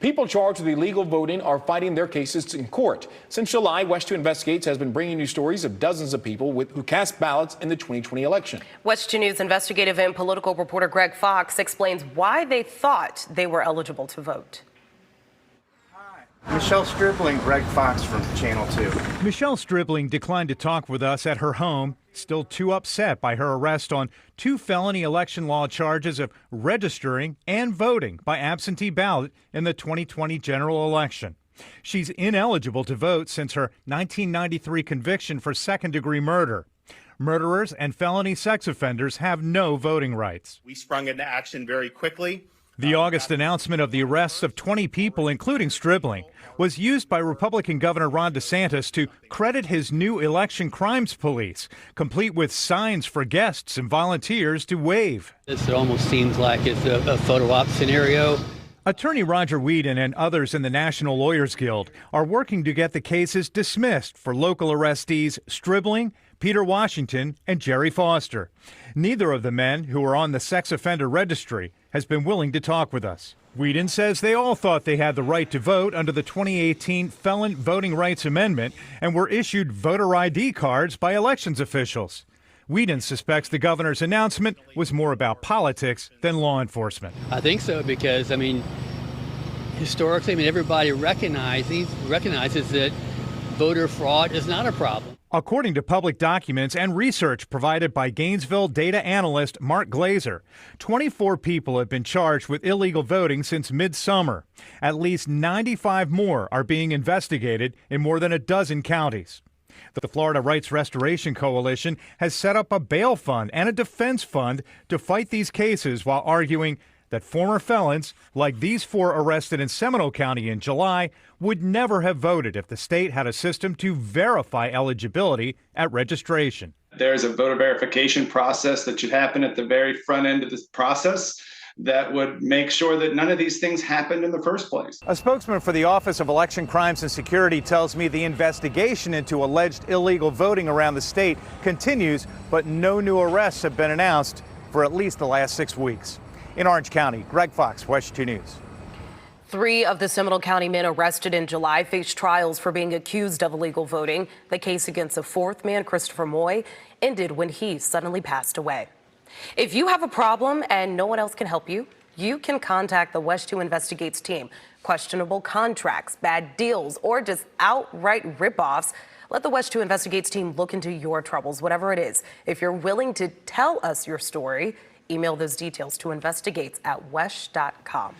People charged with illegal voting are fighting their cases in court. Since July, WESH 2 Investigates has been bringing you stories of dozens of people who cast ballots in the 2020 election. WESH 2 News investigative and political reporter Greg Fox explains why they thought they were eligible to vote. Michelle Stripling, Greg Fox from Channel 2. Michelle Stripling declined to talk with us at her home, still too upset by her arrest on 2 felony election law charges of registering and voting by absentee ballot in the 2020 general election. She's ineligible to vote since her 1993 conviction for second-degree murder. Murderers and felony sex offenders have no voting rights. We sprung into action very quickly. The August announcement of the arrests of 20 people, including Stripling, was used by Republican Governor Ron DeSantis to credit his new election crimes police, complete with signs for guests and volunteers to wave. It almost seems like it's a photo op scenario. Attorney Roger Whedon and others in the National Lawyers Guild are working to get the cases dismissed for local arrestees Stripling, Peter Washington, and Jerry Foster. Neither of the men who are on the sex offender registry has been willing to talk with us. Whedon says they all thought they had the right to vote under the 2018 Felon Voting Rights Amendment and were issued voter ID cards by elections officials. Whedon suspects the governor's announcement was more about politics than law enforcement. I think so because, historically, everybody recognizes that voter fraud is not a problem. According to public documents and research provided by Gainesville data analyst Mark Glazer, 24 people have been charged with illegal voting since midsummer. At least 95 more are being investigated in more than a dozen counties. The Florida Rights Restoration Coalition has set up a bail fund and a defense fund to fight these cases while arguing that former felons, like these 4 arrested in Seminole County in July, would never have voted if the state had a system to verify eligibility at registration. There's a voter verification process that should happen at the very front end of this process that would make sure that none of these things happened in the first place. A spokesman for the Office of Election Crimes and Security tells me the investigation into alleged illegal voting around the state continues, but no new arrests have been announced for at least the last 6 weeks. In Orange County, Greg Fox, WESH 2 News. 3 of the Seminole County men arrested in July faced trials for being accused of illegal voting. The case against the 4th man, Christopher Moy, ended when he suddenly passed away. If you have a problem and no one else can help you, you can contact the WESH 2 Investigates team. Questionable contracts, bad deals, or just outright ripoffs. Let the WESH 2 Investigates team look into your troubles, whatever it is. If you're willing to tell us your story, email those details to investigates@wesh.com.